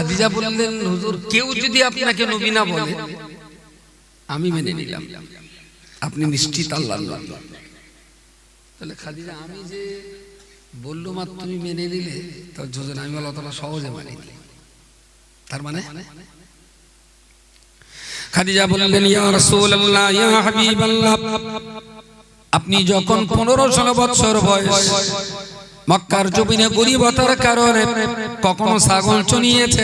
খাদিজা বললেন, হুজুর কেউ যদি আপনাকে নবী না বলে আমি মেনে নিলাম, আপনি নিশ্চিত আল্লাহর নবী। তাহলে খাদিজা, আমি যে বললুম আর তুমি মেনে নিলে, তো যোজন আমি অতটা সহজে মানি নি। তার মানে খাদিজা বললেন, ইয়া রাসূলুল্লাহ, ইয়া হাবিবাল্লাহ, আপনি যখন 15-16 বছর বয়স মক্কার জমিনে গরিবতার কারণে কখনো ছাগল চড়িয়েছে,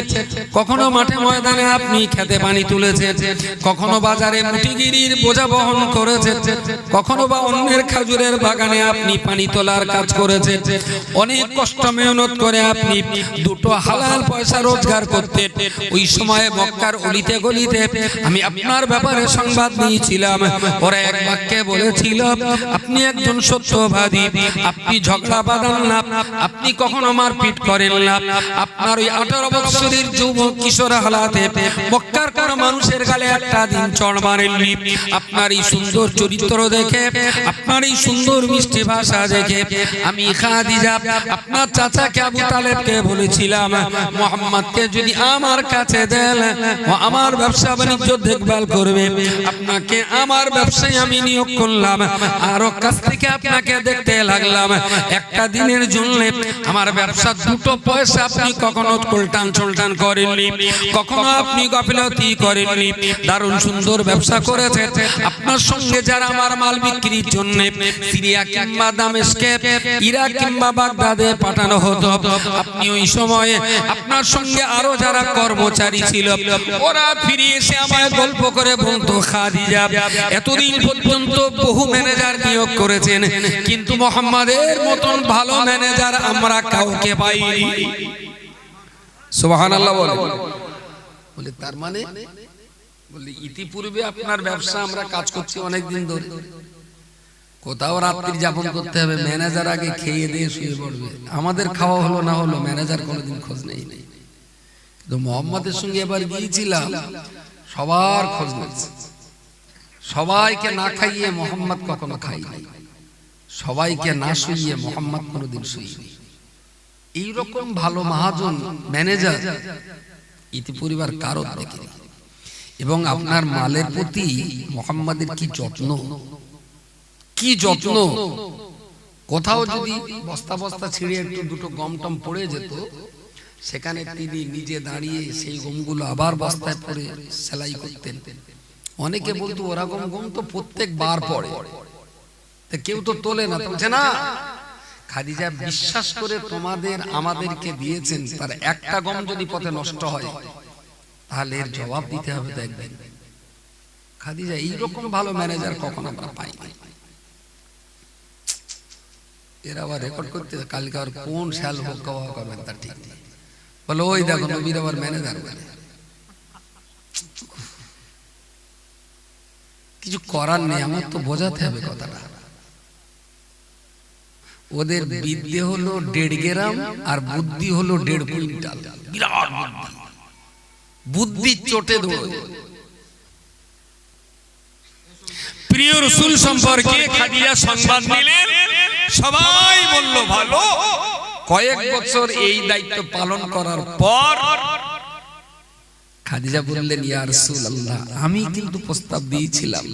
কখনো মাঠে ময়দানে আপনি খেতে পানি তুলেছে, কখনো বাজারে মুঠিগিরির বোঝা বহন করেছে, কখনো বা অন্যের খেজুরের বাগানে আপনি পানি তোলার কাজ করেছে। অনেক কষ্ট মেহনত করে আপনি দুটো হালাল পয়সা রোজগার করতে ওই সময়ে মক্কার অলিতে গলিতে আমি আপনার ব্যাপারে সংবাদ নিয়েছিলাম। ওরা এক বাক্যে বলেছিল, আপনি একজন সত্যবাদী, আপনি ঝগড়া বাঁধান না, আপনি কখনো মারপিট করেন না, আপনার ওই 18 বছরের যুবক কিশোর হালাতে মক্কার কোন মানুষের গালে একটা দিন চড় মারেননি। আপনার এই সুন্দর চরিত্র দেখে, আপনার এই সুন্দর মিষ্টি ভাষা দেখে আমি খাদিজা আপনার চাচাকে আবু তালেবকে বলেছিলাম, মুহাম্মদকে যদি আমার কাছে দেন, ও আমার ব্যবসা বাণিজ্য দেখভাল করবে, আপনাকে আমার ব্যবসায় আমি নিয়োগ করলাম, আরো কাছ থেকে আপনাকে দেখতে লাগলাম। একটা দিনের জন্য আমার ব্যবসা দুটো পয়সা আপনি কখনো উল্টান চুলটান করেননি, কখনো আপনি গাফিলতি করেননি, দারুণ সুন্দর ব্যবসা করেছে। আপনার সঙ্গে যারা আমার মাল বিক্রির জন্য সিরিয়া কিংবা দামেস্কে, ইরাক কিংবা বাগদাদে পাঠানো হতো, আপনি ওই সময়ে আপনার সঙ্গে আরো যারা কর্মচারী ছিল ওরা ফিরে এসে আমায় গল্প করে বলতো, খাদিজা এতদিন পর্যন্ত বহু ম্যানেজার নিয়োগ করেছেন, কিন্তু মুহাম্মাদের মতন ভালো ম্যানেজার আমরা কাউকে পাইনি। সুবহানাল্লাহ বলে। তার মানে বলে ইতিপূর্বে আপনার ব্যবসা আমরা কাজ করছি অনেকদিন ধরে, কোথাও রাত্রি যাপন করতে হবে, ম্যানেজার আগে খেয়ে দিয়ে শুয়ে পড়বে, আমাদের খাওয়া হলো না হলো ম্যানেজার কোনোদিন খোঁজ নেই। কিন্তু মুহাম্মাদের সঙ্গে এবার গিয়েছিলাম, সবার খোঁজ নিচ্ছে, সবাইকে না খাইয়ে মুহাম্মদ কখনো খাইনি, সবাইকে না শুইয়ে মুহাম্মদ কোনোদিন শুইনি। এইরকম ভালো মহাজন ম্যানেজার ইতিপূর্বে কারো দেখিনি। এবং আপনার মালের প্রতি মুহাম্মাদের কি যত্ন, কি যত্ন! কোথাও যদি বস্তা বস্তা ছিঁড়ে একটু দুটো গম টম পড়ে যেত, সেখানে তিনি নিজে দাঁড়িয়ে সেই গমগুলো আবার বস্তায় পরে সেলাই করতেন। অনেকে বলতো ওরকম গম তো প্রত্যেকবার পড়ে, কেউ তো তোলে না, বলছে না খাদিজা বিশ্বাস করে তোমাদের আমাদেরকে দিয়েছেন, তার একটা গম যদি পথে নষ্ট হয় তাহলে এর জবাব দিতে হবে। দেখবেন খাদিজা এইরকম ভালো ম্যানেজার কখনো আমরা পাইনি। এরা আবার রেকর্ড করতে কালকে আর কোন শাল হোক করবেন তার ঠিক নেই, বলো ওই দেখো নবীর আবার ম্যানেজার বলে। কিছু করার নেই, আমার তো বোঝাতে হবে কথাটা। ওদের বিদ্যে হলো 1.5 গ্রাম আর বুদ্ধি হলো 1.5 কুইন্টাল। বিরাট বুদ্ধি চোটে দৌড়। প্রিয় রাসূল সম্পর্কে খাদিজা সংবাদ নিলেন, সবাই বলল ভালো। কয়েক বছর এই দায়িত্ব পালন করার পর খাদিজা বললেন, ইয়া রাসূলুল্লাহ, আমি কিন্তু প্রস্তাব দিয়েছিলাম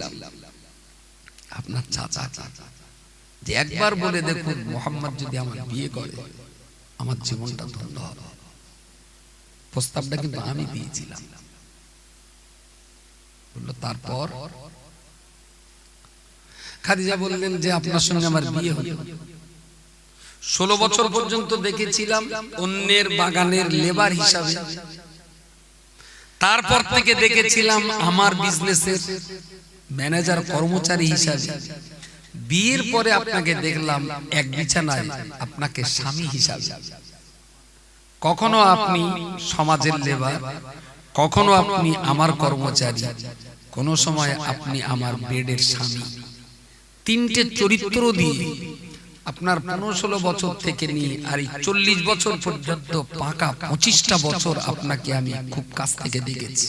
আপনার চাচা যে একবার বলে দেখুন মুহাম্মদ যদি আমার বিয়ে করে আমার জীবনটা ধন্য হবে। প্রস্তাবটা কিন্তু আমি দিয়েছিলাম। বললো তারপর? খাদিজা বললেন যে আপনার সঙ্গে আমার বিয়ে হলো, 16 বছর পর্যন্ত দেখেছিলাম অন্যের বাগানের লেবার হিসাবে, তারপর থেকে দেখেছিলাম আমার বিজনেসের ম্যানেজার কর্মচারী হিসাবে, বিয়ের পরে আপনাকে দেখলাম এক বিছানায় আপনাকে স্বামী হিসাবে। কখনো আপনি সমাজের লেবার, কখনো আপনি আমার কর্মচারী, কোন সময় আপনি আমার বেডের স্বামী। তিনটে চরিত্র দিয়ে আপনার 15-16 বছর থেকে নিয়ে আর 40 বছর পর্যন্ত পাকা 25টা বছর আপনাকে আমি খুব কাছ থেকে দেখেছি।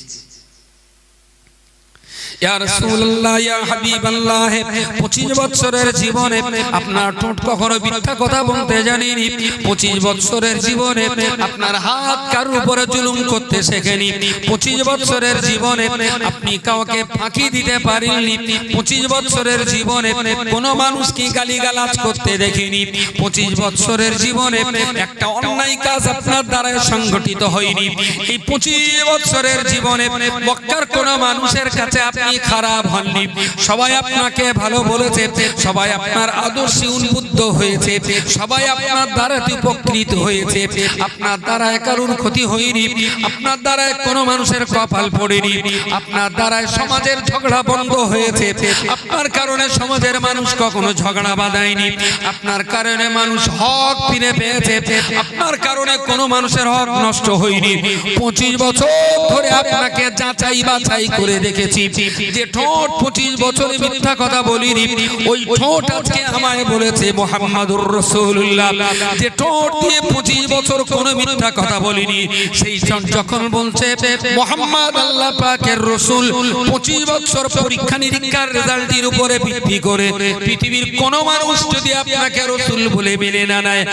ইয়া রাসূলুল্লাহ ইয়া হাবিবাল্লাহ 25 বছরের জীবনে আপনার ঠোঁট কখনো মিথ্যা কথা বলতে জানেনি 25 বছরের জীবনে আপনার হাত কারোর উপরে জুলুম করতে শেখেনি 25 বছরের জীবনে আপনি কাউকে ফাঁকি দিতে পারেননি 25 বছরের জীবনে কোনো মানুষকে গালিগালাজ করতে দেখিনি 25 বছরের জীবনে একটা অন্যায় কাজ আপনার দ্বারা সংগঠিত হয়নি এই 25 বছরের জীবনে মক্কার কোন মানুষের কাছে আপনি খারাপ হননি সবাই আপনাকে ভালো বলেছে সবাই আপনার আদর্শে উদ্বুদ্ধ হয়েছে সবাই আপনার দ্বারা উপকৃত হয়েছে আপনার দ্বারা কারোর ক্ষতি হয়নি আপনার দ্বারা কোনো মানুষের কপাল পড়েনি আপনার দ্বারা সমাজের ঝগড়া বন্ধ হয়েছে আপনার কারণে সমাজের মানুষ কখনো ঝগড়া বাঁধায়নি আপনার কারণে মানুষ হক ফিরে পেয়েছে আপনার কারণে কোনো মানুষের হক নষ্ট হয়নি 25 বছর ধরে আপনাকে যাচাই বাছাই করে দেখেছি যে ঠোঁট 25 বছরে মিথ্যা কথা বলিনি ওই ঠোঁট আজকে আমায় বলেছে মুহাম্মাদুর রাসূলুল্লাহ যে ঠোঁট দিয়ে 25 বছর কোনো মিথ্যা কথা বলিনি সেই যখন বলছে মুহাম্মদ আল্লাহ পাকের রাসূল 25 বছর পরীক্ষা নিরীক্ষার রেজাল্টের উপরে ভিত্তি করে পৃথিবীর কোন মানুষ যদি আপনাকে রাসূল বলে মেনে না নেয়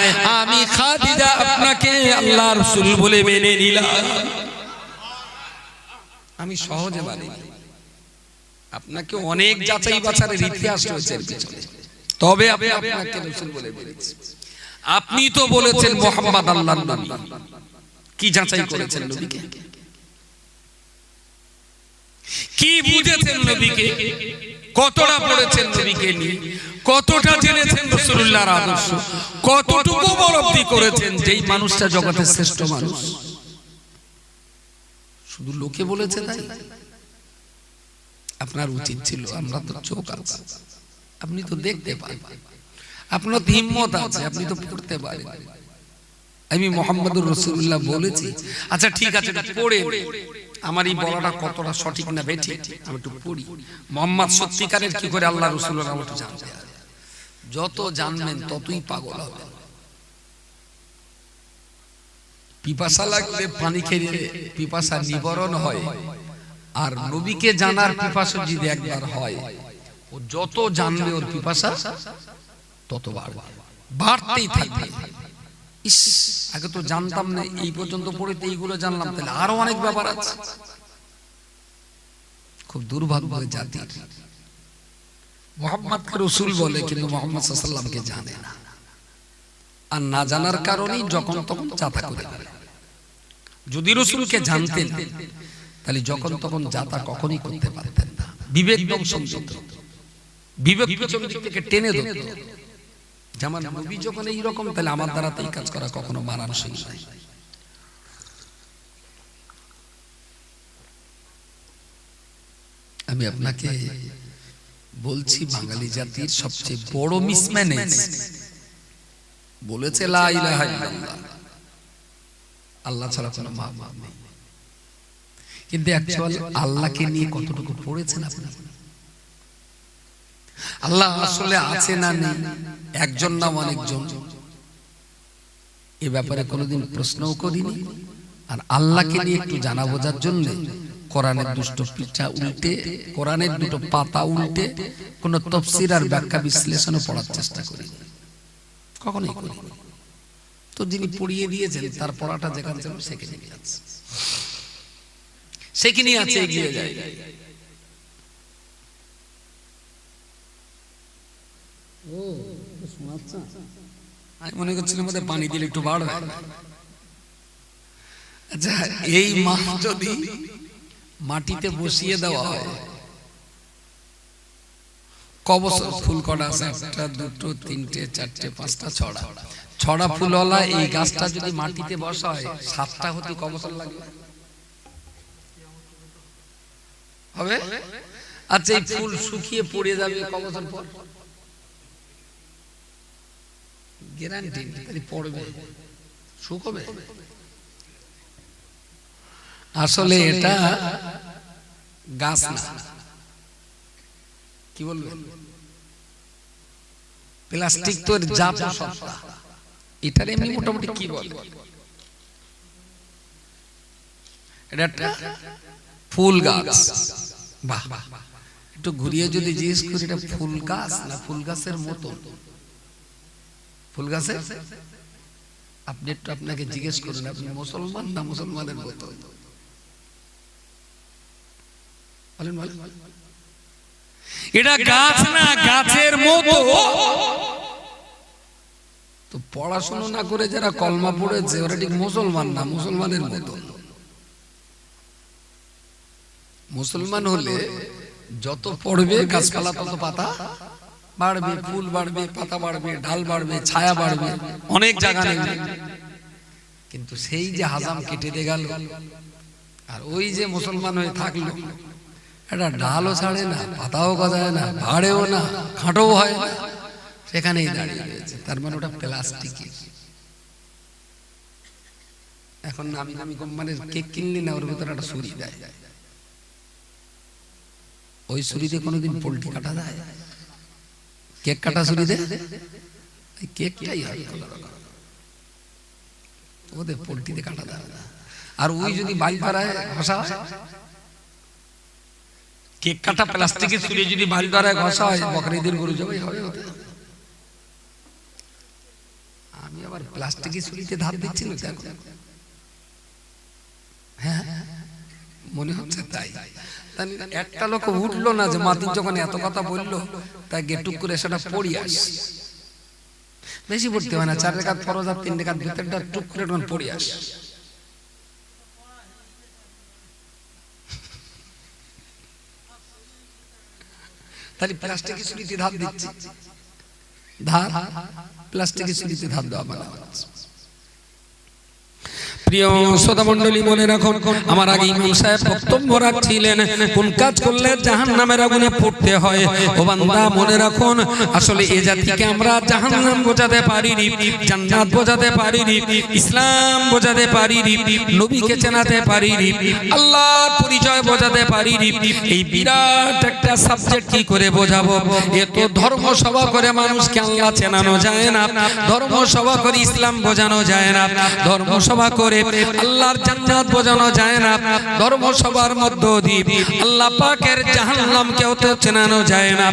আমি খাদিজা আপনাকে আল্লাহর রাসূল বলে মেনে নিলাম আমি সহজে বলি আপনাকে অনেক যাচাই বাছাইয়ের ইতিহাস রয়েছে এর পিছনে তবে আমি আপনাকে রাসূল বলে বলেছি আপনি তো বলেছেন মুহাম্মদ আল্লাহর নবী কি যাচাই করেছেন নবীকে কি বুঝেছেন নবীকে কতটা পড়েছেন নবীকে নিয়ে কতটা জেনেছেন রাসূলুল্লাহর আদর্শ কতটুকু উপলব্ধি করেছেন যেই মানুষটা জগতের শ্রেষ্ঠ মানুষ শুধু লোকে বলেছে তাই আপনার উচিত ছিল আমরা তো চোখ আছে আপনি তো দেখতে পান আপনার তো হিম্মত আছে আপনি তো পড়তে পারেন আমি মুহাম্মদুর রাসূলুল্লাহ বলেছি আচ্ছা ঠিক আছে পড়ে আমার এই বলাটা কতটা সঠিক না বেঠিক আমি একটু পড়ি মুহাম্মদ সত্যিকারের কি করে আল্লাহর রাসূলের নাম একটু জানতে যত জানবেন ততই পাগল হবেন পিপাসা লাগলে পানি খেলে পিপাসা নিবারণ হয় আর নবীকে জানার পিপাসা যদি একবার হয় ও যত জানবে ওর পিপাসা তত বাড়তেই থাকবে ইস আগে তো জানতাম না এই পর্যন্ত পড়েতে এইগুলো জানলাম তাহলে আরো অনেক ব্যাপার আছে খুব দুর্ভাগ্য জাতির মুহাম্মদকে রাসূল বলে কিন্তু মুহাম্মদ সাল্লাল্লাহু আলাইহি ওয়াসাল্লামকে জানে না আর না জানার কারণেই যখন তখন যাতা করে যদি রাসূলকে জানতেন তাহলে যখন তখন যাতা কখনোই করতে পারতেন না বিবেক সংযত বিবেক পিছন দিক থেকে টেনে ধরত যেমন নবী যখন এই রকম তাহলে আমার দ্বারা এই কাজ করা কখনো মানানসই নয় আমি আপনাকে বলছি বাঙালি জাতির সবচেয়ে বড় মিসম্যানেজ বলেছে লা ইলাহা ইল্লাল্লাহ আল্লাহ ছাড়া কোনো মাবুদ নেই কিন্তু অ্যাকচুয়ালি আল্লাহকে নিয়ে কতটুকু পড়েছেন আপনি আল্লাহ আসলে আছে না নেই একজন না অনেকজন এই ব্যাপারে কোনোদিন প্রশ্নও করিনি আর আল্লাহকে নিয়ে একটু জানা বোঝার জন্য কোরআনের দুটো পৃষ্ঠা উল্টে কোরআনের দুটো পাতা উল্টে কোন তাফসীর আর ব্যাখ্যা বিশ্লেষণও পড়ার চেষ্টা করি কখনোই করি তো যিনি পড়িয়ে দিয়েছেন তার পড়াটা যেখান ছিল সেখানেই আছে সেখানেই আছে এগিয়ে যায় ও শোনাচ্ছ আমি মনে করছিলাম মধ্যে পানি দিলে একটু বাড়বে আচ্ছা এই মাছ যদি মাটিতে বসিয়ে দেওয়া হয় কবছর ফুল কটা আছে একটা দুটো তিনটে চারটে পাঁচটা ছড়া ফুলওয়ালা এই গাছটা যদি মাটিতে বসা হয় 7টা হতে কবছর লাগবে হবে আচ্ছা এই ফুল শুকিয়ে পড়ে যাবে কবছর পর গ্যারান্টি তাহলে পড়বে শুকোবে আসলে এটা গাছ না কি বলবেন প্লাস্টিক তো জাপ সস্তা এটার এমনি মোটামুটি কি বলে এটা একটা ফুল গাছ বাহ, একটু ঘুরিয়ে যদি জিজ্ঞেস করি এটা ফুল গাছ না ফুল গাছের মতো? ফুল গাছের? আপনি একটু আপনাকে জিজ্ঞেস করুন, আপনি মুসলমান না মুসলমানের মতো? বলেন বলেন। এটা গাছ না গাছের মতো। তো পড়াশোনা না করে যারা কলমা পড়েছে ওরা ঠিক মুসলমান না মুসলমানের মতো। মুসলমান হলে যত পড়বে গাছপালা তত পাতা বাড়বে, ফুল বাড়বে, পাতা বাড়বে, ডাল বাড়বে, ছায়া বাড়বে, অনেক জায়গা নেই। কিন্তু সেই যে হাজাম কেটে দিয়ে গেল আর ওই যে মুসলমান হয়ে থাকলো, এটা ডালও ছাড়ে না, পাতাও গজায় না, ভাড়েও না, খাঁটোও হয় না, সেখানেই দাঁড়িয়ে রয়েছে। তার মানে ওটা প্লাস্টিকের। এখন নামি নামি কোম্পানির কেক কিনলি না, ওর ভিতরে একটা ছুরি দেয়। ওই ছুরিতে কোনোদিন পোল্ট্রি কাটা যায়? কেক কাটা ছুরি দেয়? কেকটাই হয় ওদের, পোল্ট্রিতে কাটা যায় না। আর ওই যদি বাড়ি পাড়ায় ঘষা হয়, কেক কাটা প্লাস্টিকের ছুরি যদি বাড়ি পাড়ায় ঘষা হয়, বকরিদের গরু জবাই হবে ওতে। আমি আবার প্লাস্টিকের ছুরিতে ধার দিচ্ছি না, হ্যাঁ মনে হচ্ছে তাই। একটা লোক উঠলো না যে মাতিন যখন এত কথা বললো, তাই গেটুক করে সেটা পড়ি আস। বেশি পড়তে হয় না, 4 রাকাত ফরজ আর 3 রাকাত ভিতরটা টুক করে তখন পড়ি আস। তাহলে প্লাস্টিকের ছুরিতে ধার দিচ্ছি, ধার প্লাস্টিকের ছুরিতে ধার দেওয়া মানে। প্রিয় শ্রোতা মণ্ডলী, মনে রাখুন, আমার আগে ইমাম সাহেব বক্তব্য রাখছিলেন কোন কাজ করলে জাহান্নামের আগুনে পড়তে হয়। ও বান্দা মনে রাখুন, আসলে এই জাতিকে আমরা জাহান্নাম বোঝাতে পারিনি, জান্নাত বোঝাতে পারিনি, ইসলাম বোঝাতে পারিনি, নবীকে চেনাতে পারিনি, আল্লাহর পরিচয় বোঝাতে পারিনি। এই বিরাট একটা সাবজেক্ট কি করে বোঝাবো? এ তো ধর্ম সভা করে মানুষকে আল্লাহ চেনানো যায় না, ধর্ম সভা করে ইসলাম বোঝানো যায় না, ধর্ম সভা করে আল্লাহর জান্নাত বোঝানো যায় না, ধর্ম সভার মধ্য দিয়ে আল্লাহ পাকের জাহান্নামকেও তো চেনানো যায় না।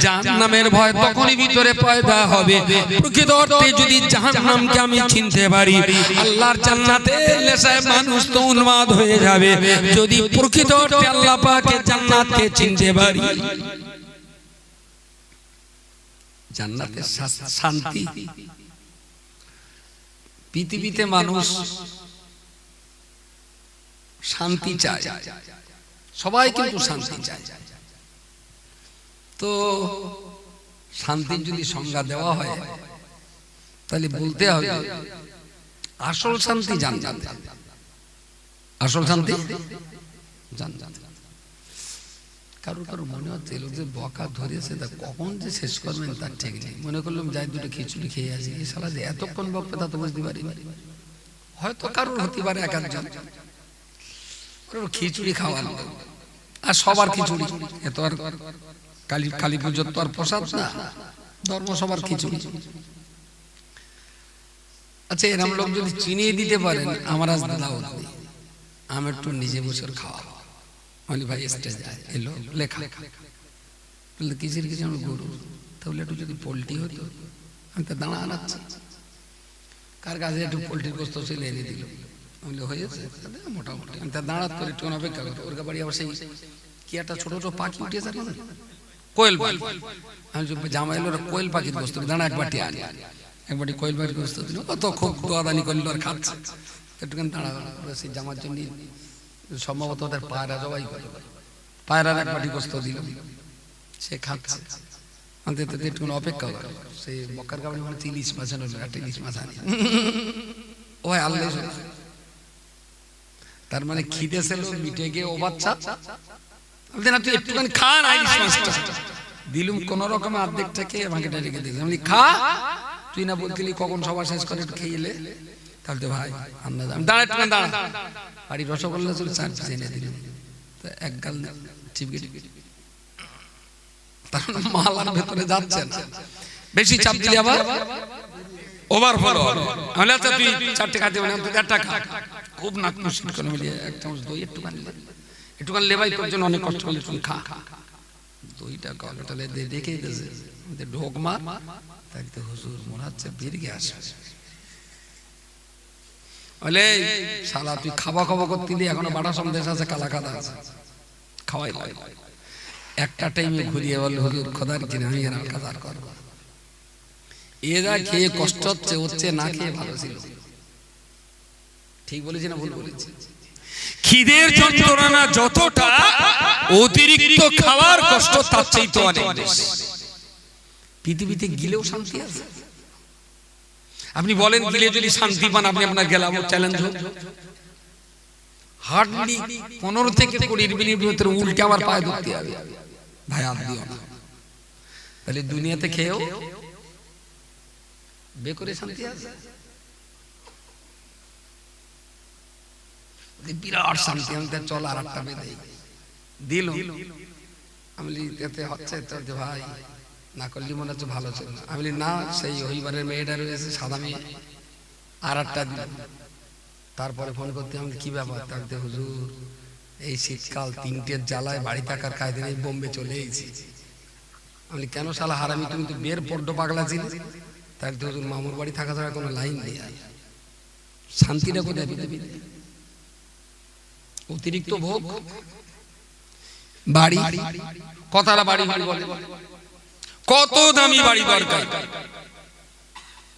জাহান্নামের ভয় তখনই ভিতরে পয়দা হবে প্রকৃত অর্থে যদি জাহান্নামকে আমি চিনতে পারি। আল্লাহর জান্নাতের নেশায় মানুষ তো উন্মাদ হয়ে যাবে যদি প্রকৃত অর্থে আল্লাহ পাকের জান্নাতকে চিনতে পারি। জান্নাতের শান্তি, পৃথিবীতে মানুষ শান্তি চায়, সবাই কিন্তু শান্তি চায়। তো শান্তির যদি সংজ্ঞা দেওয়া হয় তাহলে বলতে হবে আসল শান্তি জান্নাত। আসল শান্তি জান্নাত। কারো কারো মনে হচ্ছে লোক যে বকা ধরেছে তা কখন যে শেষ করবেন তার ঠিক নেই। মনে করলাম যাই দুটো খিচুড়ি খেয়ে আসি, এই শালা যে এতক্ষণ বকবে তা তো বুঝতে পারি। হয়তো কারোর হতে পারে এক একজন খিচুড়ি খাওয়ার, আর সবার খিচুড়ি এ তো আর কালী পুজোর তো আর প্রসাদ না, ধর্ম সবার খিচুড়ি। আচ্ছা, এরকম লোক যদি চিনিয়ে দিতে পারেন আমার আজ দাওয়াত নেই, আমি একটু নিজে বসে খাওয়া বলি ভাই স্টেজে এলো লেখা কিসের কিছু আমি গরু, তাহলে একটু যদি পোল্ট্রি হতো আমি তো দাঁড়া আনাচ্ছি, কার কাছে একটু পোল্ট্রির গোস্ত ছিল এনে দিল, বলে হয়েছে মোটামুটি। আমি তা দাঁড়াত করে একটু অপেক্ষা করতো। ওর বাড়ি আবার সেই কি একটা ছোট ছোট পাখি উঠেছে না, কোয়েল পাখি। আমি জামাই এলো কোয়েল পাখির গোস্ত দাঁড়া এক বাটি আনি, এক বাটি কোয়েল পাখির গোস্ত দিল, কত খুব দোয়াদানি করলো আর খাচ্ছে। একটুখানি দাঁড়া সেই জামার জন্য সম্ভবত ওদের পায়রা জবাই করে, পায়রার এক বাটি গোস্ত দিল, সে খাচ্ছে। একটুখানি অপেক্ষা করে সেই মক্কার কাবানি মানে ইলিশ মাছ আনলো, একটা ইলিশ মাছ আনি, ও আল্লাহ। তার মানে খিদে ছিল মিটে গিয়ে ও বাচ্চা তুই একটুখানি খা না ইলিশ মাছটা দিলুম, কোন রকমে অর্ধেকটাকে আমাকে রেখে দিয়েছে। আমি খা, তুই না বলছিলি কখন সবার শেষ করে একটু খেয়ে এলে, তাহলে তো ভাই আন্দাজ। আমি দাঁড়া একটুখানি দাঁড়া, বাড়ি রসগোল্লা ছিল 4 পিস এনে দিল, তো এক গাল চিপকে টিপকে, তার মালার ভেতরে যাচ্ছে না, বেশি চাপ দিলে আবার ওভার ফলো হবে। আমি আচ্ছা তুই 4টে খাতে মানে তুই 1টা খা, খুব নাক মুশকিল করে মিলিয়ে 1 চামচ দই একটু পানি একটুখানি লেবাই তোর জন্য অনেক কষ্ট করলে তুমি খা। দুইটা কলটালে দেখে দিয়েছে ঢোক মার, তাকে হুজুর মনে হচ্ছে বেরিয়ে আসবে। বলে শালা তুই খাওয়া খাওয়া করতে দিয়ে এখনো বাটা সন্দেশ আছে, কালা কাদা আছে, খাওয়াই লাগে। একটা টাইমে ঘুরিয়ে বলল হুজুর খোদার কিনে আমি এর কাজ আর করবো। এরা খেয়ে কষ্ট হচ্ছে না খেয়ে ভালো ছিল। ঠিক বলেছি না ভুল বলেছি? খিদের যন্ত্রণা যতটা, অতিরিক্ত খাওয়ার কষ্ট তার চাইতে অনেক বেশি। পৃথিবীতে গিলেও শান্তি আছে? আপনি বলেন গিলে যদি শান্তি পান, আপনি আপনার গেলাম চ্যালেঞ্জ হোক, হার্ডলি 15 থেকে 20 মিনিট ভিতরে উল্টে আমার পায়ে ধরতে হবে, ভাই আর দিও না। তাহলে দুনিয়াতে খেয়েও বেকরে শান্তি আছে? বিরাট শান্তি। আমি চল আর একটা বেঁধে দিল, আমি এতে হচ্ছে তো ভাই না করলি মনে হচ্ছে ভালো ছিল না। আমি না, সেই ওইবারের মেয়েটা রয়েছে সাদা মেয়ে, আর একটা দিল। তারপরে ফোন করতে আমি কি ব্যাপার, তাকে হুজুর এই শীতকাল 3টের জ্বালায় বাড়ি থাকার কায়দা নেই, বোম্বে চলে এসেছি। আমি কেন শালা হারামি, তুমি তো বের পড়্ড পাগলা ছিলে। তাকে হুজুর মামুর বাড়ি থাকা ছাড়া কোনো লাইন নেই, শান্তিটা কোথায় পৃথিবীতে? অতিরিক্ত ভোগ। বাড়ি কথাটা বাড়ি বলে, কত দামি বাড়ি দরকার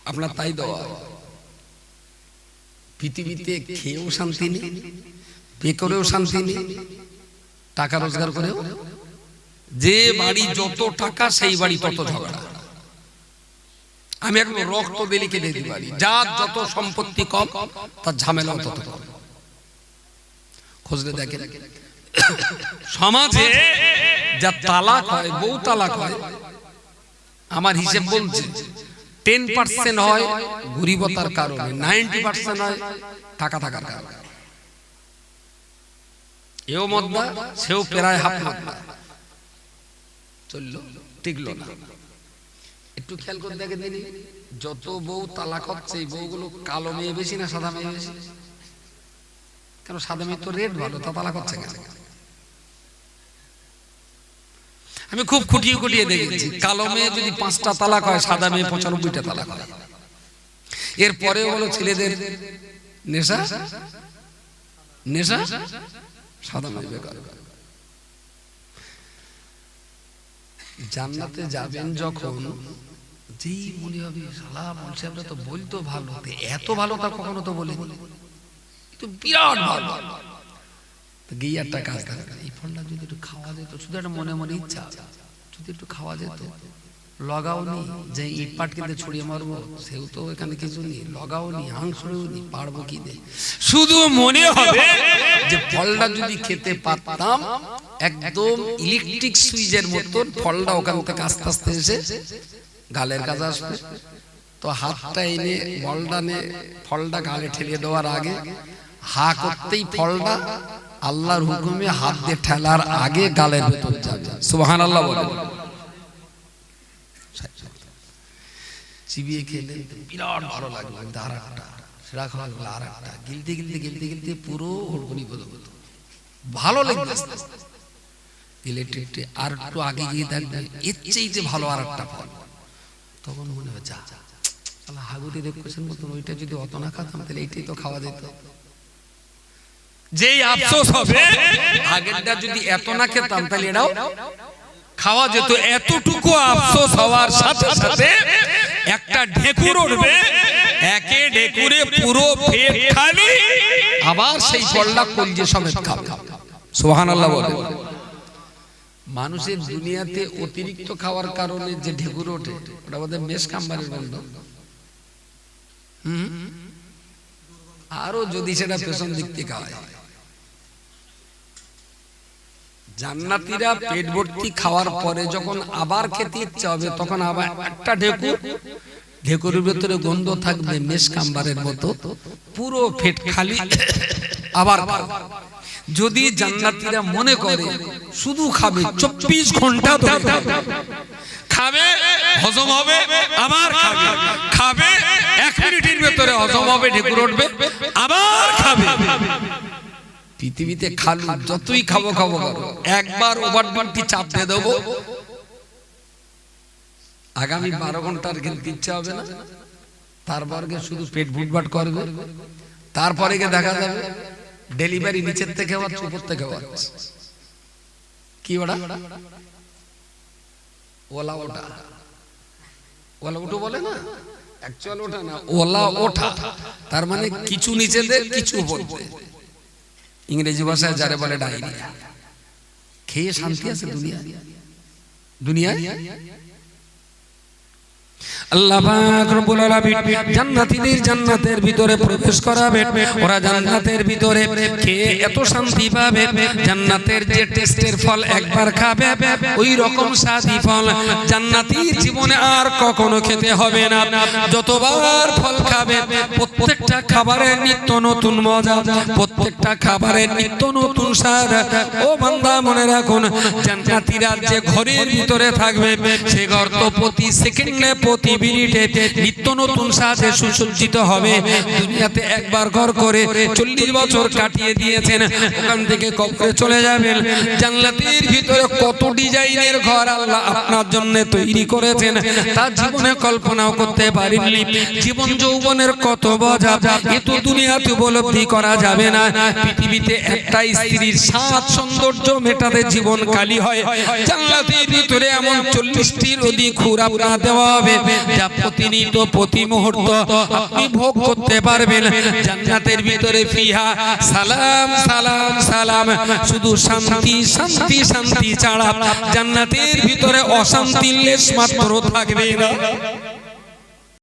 আপনার, তাই দেওয়া। পৃথিবীতে খেয়েও শান্তি নেই, বেকরেও শান্তি নেই, টাকা রোজগার করেও। যে বাড়ি যত টাকা সেই বাড়ি তত ঝগড়া। আমি এখন রক্ত দিয়ে লিখে দিতে পারি, যার যত সম্পত্তি কম তার ঝামেলাও তত কম। খুঁজলে দেখেন সমাজে যা তালাক হয়, বউ তালাক হয়, আমার হিসেব বলছে 10% হয় গরিবতার কারণে, 90% হয় টাকা থাকার কারণে। এও মদ্দা, সেও প্রায় হাফ মদ্দা, চললো টিকলো না। একটু খেয়াল করে দেখেন দিনই, যত বউ তালাক হচ্ছে এই বউগুলো কালো মেয়ে বেশি না সাদা মেয়ে বেশি? কেন সাদা মেয়ে তো রেট ভালো, তা তালাক হচ্ছে কেন? আমি খুব খুঁটিয়ে খুঁটিয়ে দেখেছি, কালো মেয়ে যদি 5টা তালাক হয়, সাদা মেয়ে 95টা তালাক হয়। এরপরেও হলো ছেলেদের নেশা, নেশা সাদা মেয়ে বেকার। জান্নাতে যাবেন যখন, যেই মনে হবে শালা মনসে আমরা তো বলতো ভালো, এত ভালো তা কখনো তো বলে তো বিরাট ভালো। গিয়ে একটা কাজ থাকে, এই ফলটা যদি একটু খাওয়া যেত, শুধু একটা মনে মনে ইচ্ছা, যদি একটু খাওয়া যেত। লগাও নি যে ইট পাট কিনতে ছড়িয়ে মারবো, সেও তো এখানে কিছু নেই, লগাও নি হাংসড়েও নি, পারবো কি দে, শুধু মনে হবে যে ফলটা যদি খেতে পারতাম, একদম ইলেকট্রিক সুইচের মতন ফলটা ওখান থেকে আস্তে আস্তে এসে গালের কাছে আসবে। তো হাতটা এনে বলটা নে ফলটা গালে ঠেলে দেওয়ার আগে হা করতেই ফলটা আল্লাহর হুকুমে হাত দিয়ে ঠেলার আগে গালের ভেতর যাবে। সুবহানাল্লাহ বলে চিবিয়ে খেলে বিরাট ভালো লাগলো। আর একটা সেটা খাওয়া গেল, আর একটা গিলতে গিলতে গিলতে গিলতে পুরো হুড়কুনি বলে ভালো লাগবে। ইলেকট্রিক আর একটু আগে গিয়ে দেখবে এর চেয়ে ভালো আর একটা ফল, তখন মনে হয় যা হাগুটি দেখছেন মতন ওইটা যদি অত না খাতাম তাহলে এইটাই তো খাওয়া যেত। যেই আফসোস হবে আগেরটা যদি এত না খেতাম তাহলে এটাও খাওয়া যেত। এতটুকু আফসোস হওয়ার সাথে সাথে একটা ঢেকুর উঠবে, একে ঢেকুরে পুরো পেট খালি, আবার সেই ফলটা কলজে সমেত খাবে। সুবহানাল্লাহ বলে। মানুষের দুনিয়াতে অতিরিক্ত খাওয়ার কারণে যে ঢেকুর ওঠে ওটা আমাদের মেষ কাম্বারের বন্ধ। আরো যদি সেটা পেছন দিক থেকে খাওয়ায়। জান্নাতীরা পেট ভর্তি খাওয়ার পরে যখন আবার খেতে ইচ্ছা হবে, তখন আবার একটা ঢেকুরের ভেতরে গন্ধ থাকবে মেষ কাম্বারের মতো, পুরো পেট খালি আবার যদি জান্নাতীরা মনে করে শুধু খাবে 24 ঘন্টা ধরে খাবে, হজম হবে, আবার খাবে, খাবে 1 মিনিটের ভেতরে হজম হবে, ঢেকুর উঠবে, আবার খাবে, পৃথিবীতে খালু যতই খাবো খাবো করো, একবার ওভারড্রাফটটি চাপ দিয়ে দেবো, আগামী 12 ঘন্টার কিন্তু ইচ্ছা হবে না, তারপর গিয়ে শুধু পেট ফুটবাট করবে, তারপরে গিয়ে দেখা যাবে ডেলিভারি নিচের থেকে হচ্ছে উপর থেকে হচ্ছে। কি ওটা? ওলা ওটা, ওলা উঠো বলে না, অ্যাকচুয়াল ওটা না, ওলা ওঠা, তার মানে কিছু নিচে দে কিছু উপর দে। ইংরেজি ভাষায় যারে বলে ডায়রিয়া। খেয়ে শান্তি আছে দুনিয়ায়? আল্লাহ পাক রব্বুল আলামিন জান্নাতীদের জান্নাতের ভিতরে প্রবেশ করাবে, ওরা জান্নাতের ভিতরে খেয়ে এত শান্তি পাবে, জান্নাতের যে টেস্টের ফল একবার খাবে ওই রকম স্বাদী ফল জান্নাতীর জীবনে আর কখনো খেতে হবে না। যতবার ফল খাবে প্রত্যেকটা খাবারের নিত্য নতুন মজা, প্রত্যেকটা খাবারের নিত্য নতুন স্বাদ। ও বান্দা মনে রাখুন, জান্নাতীরা যে ঘরের ভিতরে থাকবে সে ঘর তো প্রতি সেকেন্ডে প্রতি মিনিটে নিত্য নতুন সাজে সুসজ্জিত হবে। দুনিয়াতে একবার ঘর করে 40 বছর কাটিয়ে দিয়েছেন, ওখান থেকে কবরে চলে যাবেন। জান্নাতের ভিতরে কত ডিজাইনের ঘর আল্লাহ আপনার জন্য তৈরি করেছেন তা জীবনে কল্পনাও করতে পারেননি। জীবন যৌবনের কত মজা এ তো দুনিয়াতে উপলব্ধি করা যাবে না। পৃথিবীতে একটা স্ত্রীর সাত সৌন্দর্য মেটাতে জীবন কালি হয়, জান্নাতের ভিতরে এমন 40টির অধিক হুর আপনার দেওয়া হবে যা প্রতিনিয়ত প্রতি মুহূর্ত আপনি ভোগ করতে পারবেন। জান্নাতের ভিতরে ফিহা সালাম সালাম সালাম, শুধু শান্তি শান্তি শান্তি ছাড়া জান্নাতের ভিতরে অশান্তির লেশ মাত্র থাকবে না।